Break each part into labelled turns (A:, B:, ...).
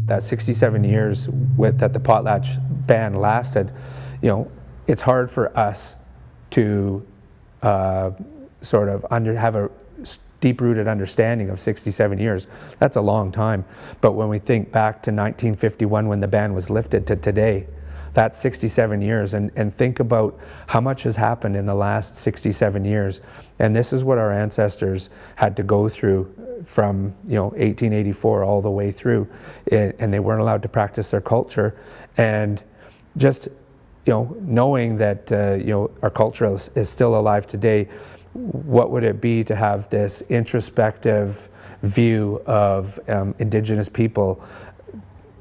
A: That 67 years that the Potlatch ban lasted, it's hard for us to sort of have a deep-rooted understanding of 67 years. That's a long time. But when we think back to 1951 when the ban was lifted to today, that's 67 years. And think about how much has happened in the last 67 years. And this is what our ancestors had to go through from 1884 all the way through. And they weren't allowed to practice their culture. And just knowing that our culture is still alive today, what would it be to have this introspective view of Indigenous people,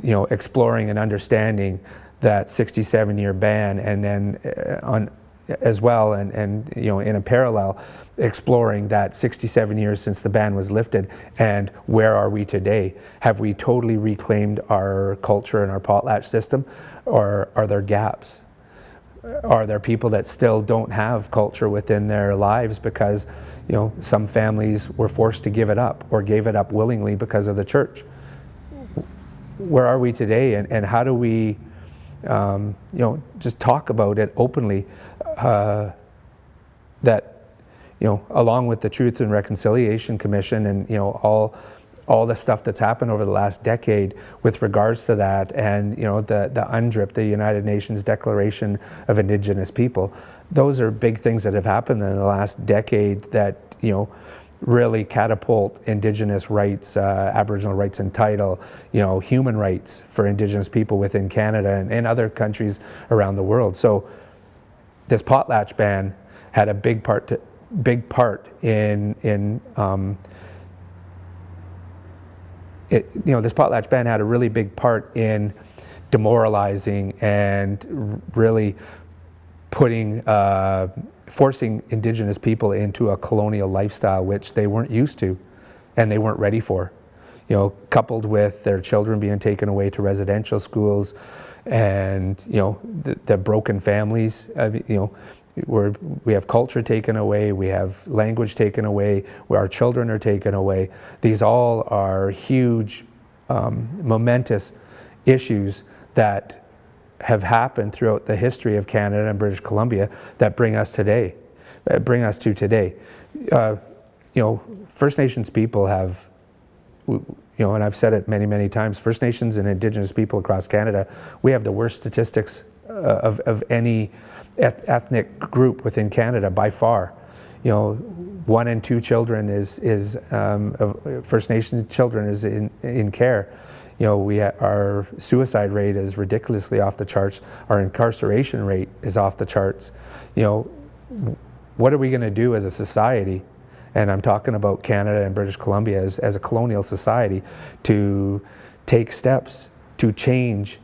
A: exploring and understanding that 67-year ban, and then as well, and in a parallel, exploring that 67 years since the ban was lifted, and where are we today? Have we totally reclaimed our culture and our potlatch system, or are there gaps? Are there people that still don't have culture within their lives because, some families were forced to give it up or gave it up willingly because of the church? Where are we today, and how do we, just talk about it openly, that, along with the Truth and Reconciliation Commission and, all the stuff that's happened over the last decade with regards to that, and the UNDRIP, the United Nations Declaration of Indigenous People, those are big things that have happened in the last decade that really catapult Indigenous rights, Aboriginal rights and title, human rights for Indigenous people within Canada and other countries around the world. So this potlatch ban had a big part in this potlatch ban had a really big part in demoralizing and really forcing Indigenous people into a colonial lifestyle which they weren't used to and they weren't ready for. Coupled with their children being taken away to residential schools, and the broken families. We have culture taken away, we have language taken away, where our children are taken away. These all are huge, momentous issues that have happened throughout the history of Canada and British Columbia that bring us to today. First Nations people have, and I've said it many, many times, First Nations and Indigenous people across Canada, we have the worst statistics of any ethnic group within Canada by far. 1 in 2 children of First Nations children is in care. Our suicide rate is ridiculously off the charts. Our incarceration rate is off the charts. What are we going to do as a society? And I'm talking about Canada and British Columbia as a colonial society, to take steps to change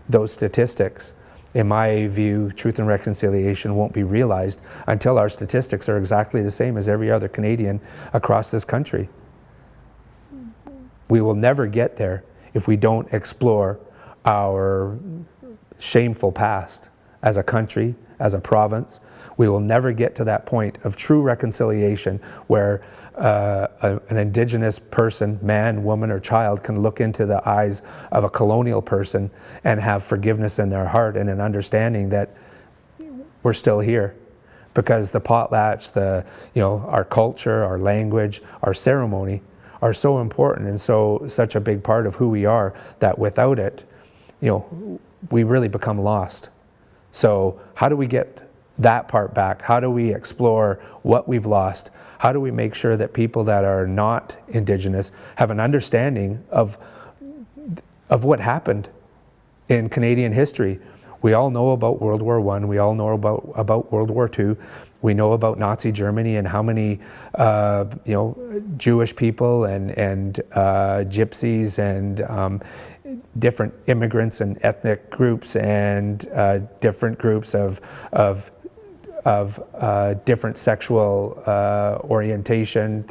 A: those statistics. In my view, Truth and Reconciliation won't be realized until our statistics are exactly the same as every other Canadian across this country. We will never get there if we don't explore our shameful past as a country, as a province. We will never get to that point of true reconciliation where an Indigenous person, man, woman, or child, can look into the eyes of a colonial person and have forgiveness in their heart and an understanding that we're still here. Because the potlatch, our culture, our language, our ceremony are so important and such a big part of who we are, that without it, we really become lost. So how do we get that part back? How do we explore what we've lost? How do we make sure that people that are not Indigenous have an understanding of what happened in Canadian history? We all know about World War I. We all know about World War II. We know about Nazi Germany and how many Jewish people and gypsies and different immigrants and ethnic groups and different groups of different sexual orientation.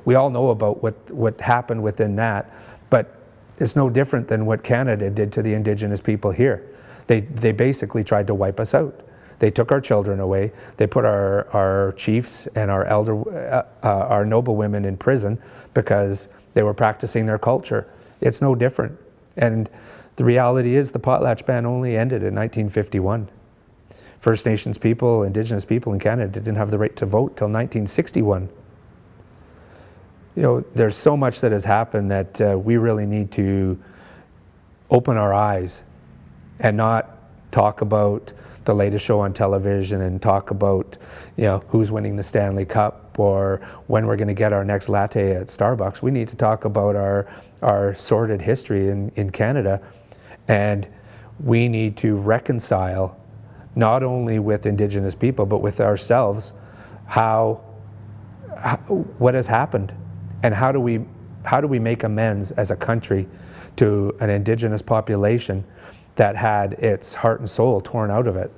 A: We all know about what happened within that, but it's no different than what Canada did to the Indigenous people here. They basically tried to wipe us out. They took our children away. They put our chiefs and our noble women in prison because they were practicing their culture. It's no different. And the reality is the potlatch ban only ended in 1951. First Nations people, Indigenous people in Canada didn't have the right to vote till 1961. You know, there's so much that has happened that we really need to open our eyes and not talk about the latest show on television and talk about, you know, who's winning the Stanley Cup or when we're going to get our next latte at Starbucks. We need to talk about our sordid history in Canada, and we need to reconcile not only with Indigenous people but with ourselves what has happened, and how do we make amends as a country to an Indigenous population that had its heart and soul torn out of it.